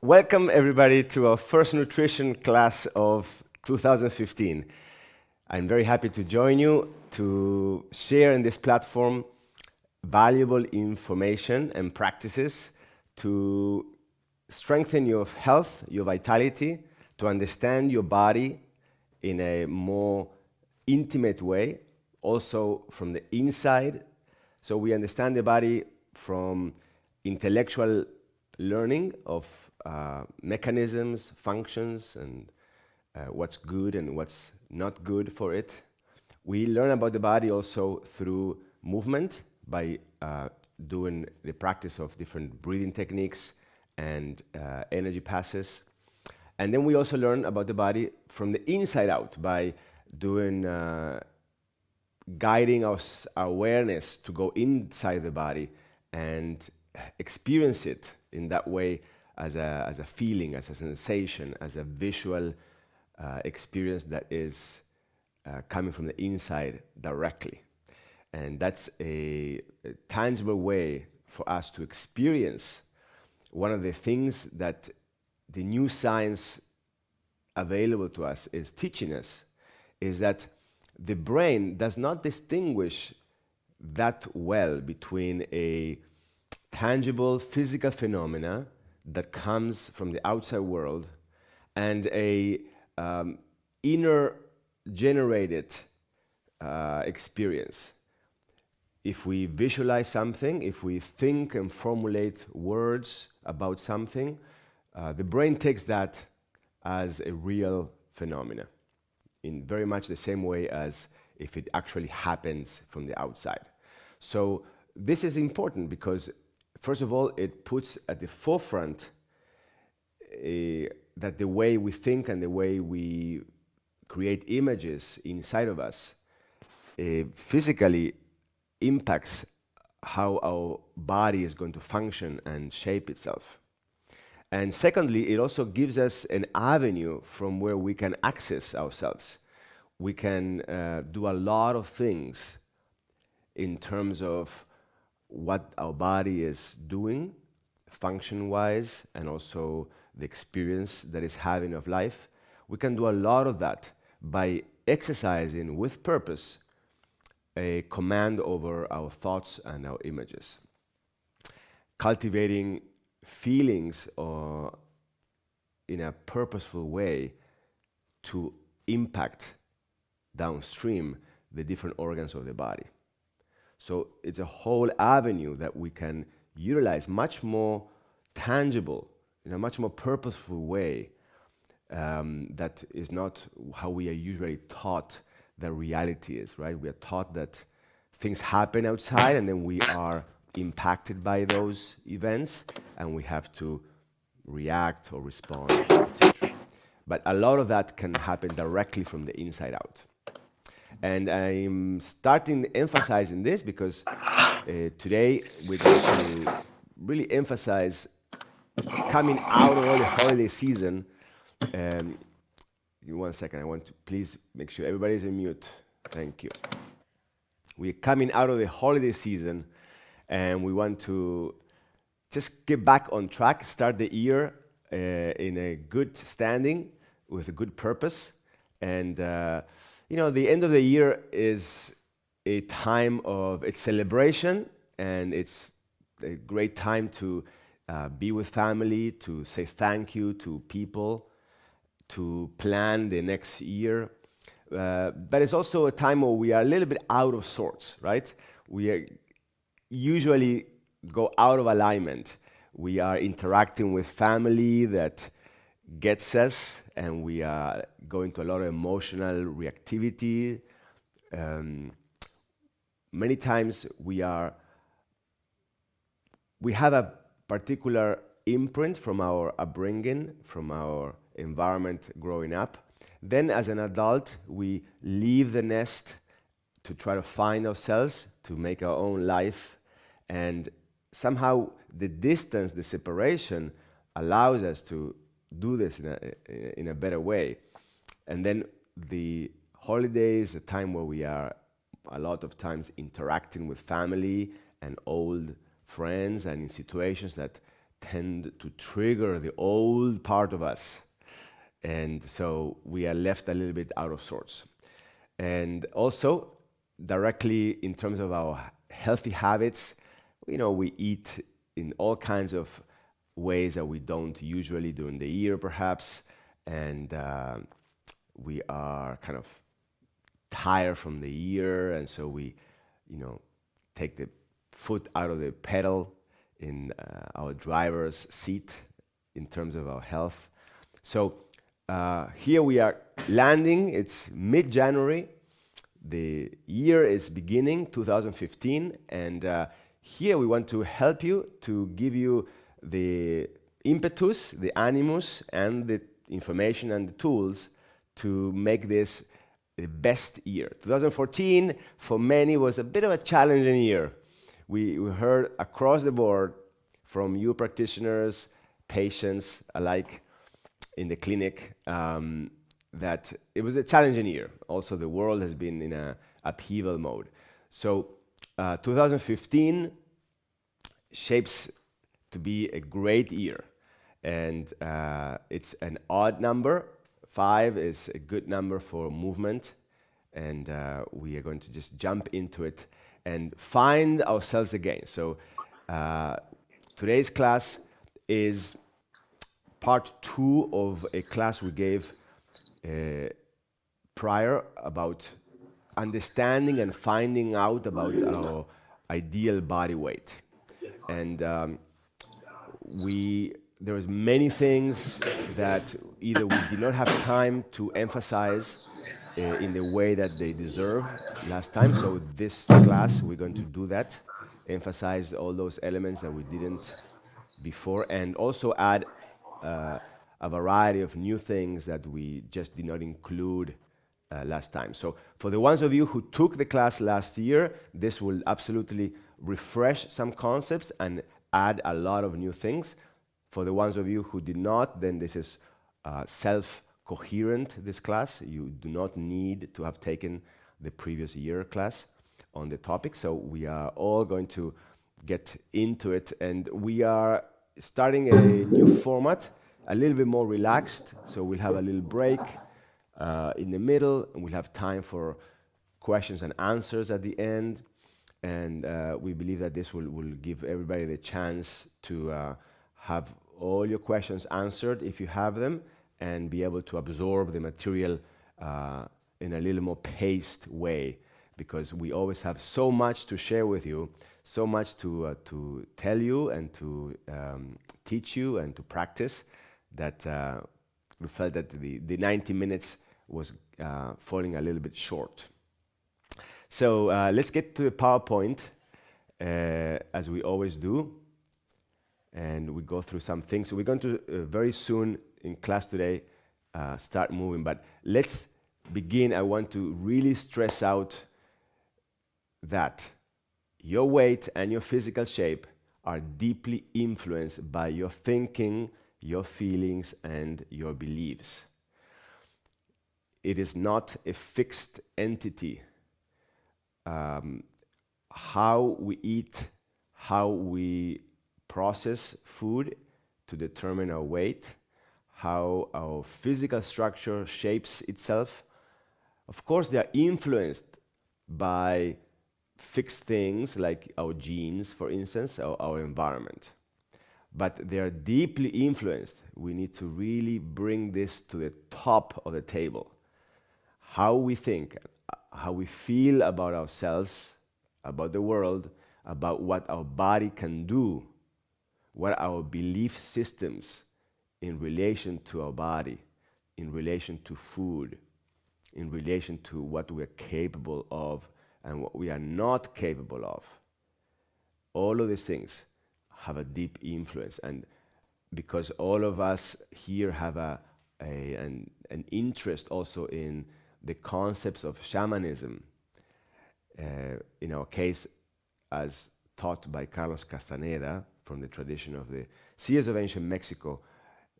Welcome everybody to our first nutrition class of 2015. I'm very happy to join you to share in this platform valuable information and practices to strengthen your health, your vitality, to understand your body in a more intimate way, also from the inside. So we understand the body from intellectual learning of mechanisms, functions, and what's good and what's not good for it. We learn about the body also through movement by doing the practice of different breathing techniques and energy passes. And then we also learn about the body from the inside out by doing guiding our awareness to go inside the body and experience it in that way as a feeling, as a sensation, as a visual experience that is coming from the inside directly. And that's a tangible way for us to experience one of the things that the new science available to us is teaching us, is that the brain does not distinguish that well between a tangible physical phenomena that comes from the outside world and a inner generated experience. If we visualize something, if we think and formulate words about something, the brain takes that as a real phenomena in very much the same way as if it actually happens from the outside. So this is important because, first of all, it puts at the forefront that the way we think and the way we create images inside of us physically impacts how our body is going to function and shape itself. And secondly, it also gives us an avenue from where we can access ourselves. We can do a lot of things in terms of what our body is doing, function-wise, and also the experience that it's having of life. We can do a lot of that by exercising with purpose a command over our thoughts and our images. Cultivating feelings in a purposeful way to impact downstream the different organs of the body. So it's a whole avenue that we can utilize much more tangible, in a much more purposeful way that is not how we are usually taught that reality is, right? We are taught that things happen outside and then we are impacted by those events and we have to react or respond, etc. But a lot of that can happen directly from the inside out. And I'm starting emphasizing this because today we're going to really emphasize coming out of all the holiday season. Give me 1 second. I want to please make sure everybody's on mute. Thank you. We're coming out of the holiday season and we want to just get back on track, start the year in a good standing with a good purpose. And, the end of the year is a time of its celebration, and it's a great time to be with family, to say thank you to people, to plan the next year. But it's also a time where we are a little bit out of sorts, right? We usually go out of alignment. We are interacting with family that gets us, and we are going to a lot of emotional reactivity. Many times we have a particular imprint from our upbringing, from our environment growing up. Then as an adult, we leave the nest to try to find ourselves, to make our own life. And somehow the distance, the separation allows us to do this in a better way. And then the holidays, a time where we are a lot of times interacting with family and old friends and in situations that tend to trigger the old part of us. And so we are left a little bit out of sorts. And also, directly in terms of our healthy habits, we eat in all kinds of ways that we don't usually during the year, perhaps. And we are kind of tired from the year, and so we, take the foot out of the pedal in our driver's seat in terms of our health. So here we are landing. It's mid-January. The year is beginning, 2015, and here we want to help you, to give you the impetus, the animus, and the information and the tools to make this the best year. 2014, for many, was a bit of a challenging year. We heard across the board from you practitioners, patients alike in the clinic, that it was a challenging year. Also, the world has been in a upheaval mode. So 2015 shapes to be a great year. And it's an odd number. 5 is a good number for movement. And we are going to just jump into it and find ourselves again. So today's class is part 2 of a class we gave prior about understanding and finding out about our ideal body weight. And there's many things that either we did not have time to emphasize in the way that they deserve last time. So this class, we're going to do that, emphasize all those elements that we didn't before, and also add a variety of new things that we just did not include last time. So for the ones of you who took the class last year, this will absolutely refresh some concepts and add a lot of new things. For the ones of you who did not, then this is self-coherent, this class. You do not need to have taken the previous year class on the topic. So we are all going to get into it, and we are starting a new format, a little bit more relaxed. So we'll have a little break in the middle, and we'll have time for questions and answers at the end. And we believe that this will give everybody the chance to have all your questions answered if you have them, and be able to absorb the material in a little more paced way, because we always have so much to share with you, so much to tell you and to teach you and to practice, that we felt that the 90 minutes was falling a little bit short. So let's get to the PowerPoint, as we always do, and we go through some things. So we're going to very soon in class today start moving, but let's begin. I want to really stress out that your weight and your physical shape are deeply influenced by your thinking, your feelings, and your beliefs. It is not a fixed entity. How we eat, how we process food to determine our weight, how our physical structure shapes itself. Of course, they are influenced by fixed things like our genes, for instance, or our environment. But they are deeply influenced. We need to really bring this to the top of the table. How we think, how we feel about ourselves, about the world, about what our body can do, what our belief systems in relation to our body, in relation to food, in relation to what we are capable of and what we are not capable of. All of these things have a deep influence, and because all of us here have an interest also in the concepts of shamanism, in our case, as taught by Carlos Castaneda from the tradition of the seers of ancient Mexico,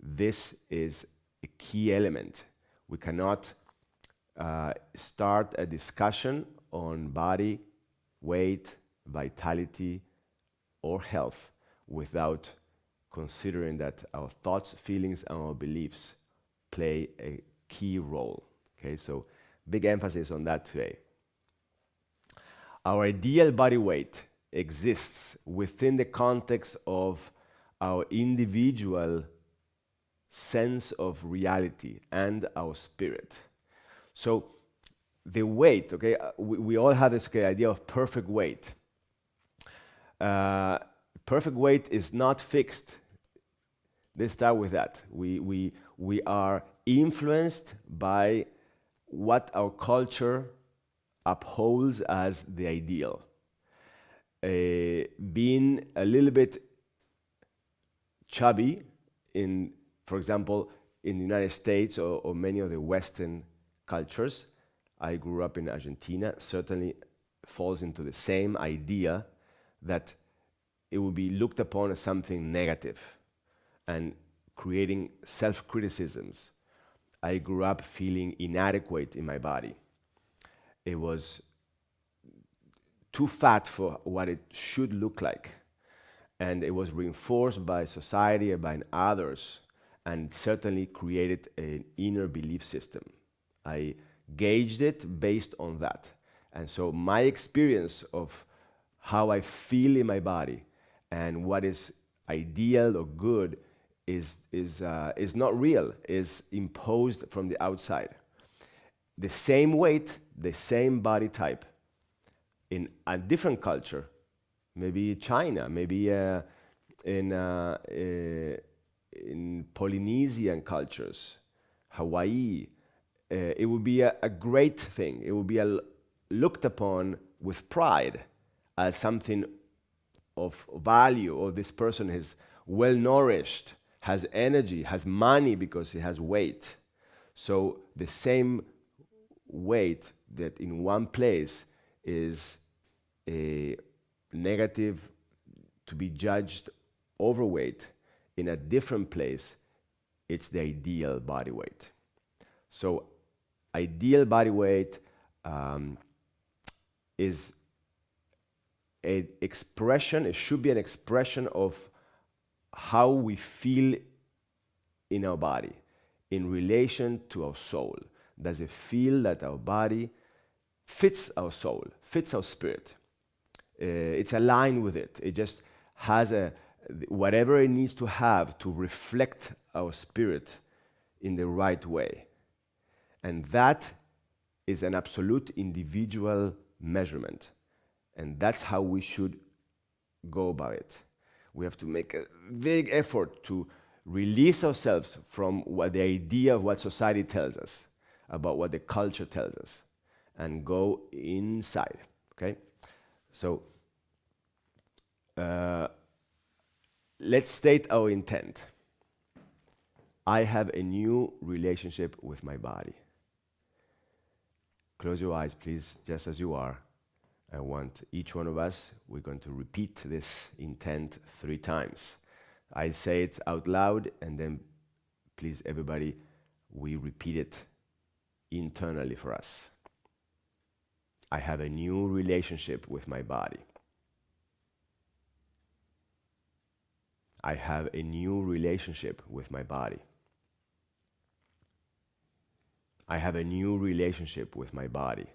this is a key element. We cannot start a discussion on body, weight, vitality, or health without considering that our thoughts, feelings, and our beliefs play a key role. Okay, so big emphasis on that today. Our ideal body weight exists within the context of our individual sense of reality and our spirit. So the weight, okay, we all have this idea of perfect weight. Perfect weight is not fixed. Let's start with that. We are influenced by what our culture upholds as the ideal. Being a little bit chubby for example, in the United States or many of the Western cultures, I grew up in Argentina, certainly falls into the same idea that it will be looked upon as something negative and creating self-criticisms. I grew up feeling inadequate in my body. It was too fat for what it should look like. And it was reinforced by society and by others, and certainly created an inner belief system. I gauged it based on that. And so my experience of how I feel in my body and what is ideal or good is not real, is imposed from the outside. The same weight, the same body type, in a different culture, maybe China, maybe in Polynesian cultures, Hawaii, it would be a great thing. It would be looked upon with pride as something of value, or this person is well nourished, has energy, has money because he has weight. So the same weight that in one place is a negative, to be judged overweight, in a different place, it's the ideal body weight. So ideal body weight is an expression, it should be an expression of how we feel in our body in relation to our soul. Does it feel that our body fits our soul, fits our spirit? It's aligned with it. It just has whatever it needs to have to reflect our spirit in the right way. And that is an absolute individual measurement. And that's how we should go about it. We have to make a big effort to release ourselves from what the idea of what society tells us, about what the culture tells us, and go inside, okay? So, let's state our intent. I have a new relationship with my body. Close your eyes, please, just as you are. I want each one of us, we're going to repeat this intent 3 times. I say it out loud, and then please, everybody, we repeat it internally for us. I have a new relationship with my body. I have a new relationship with my body. I have a new relationship with my body.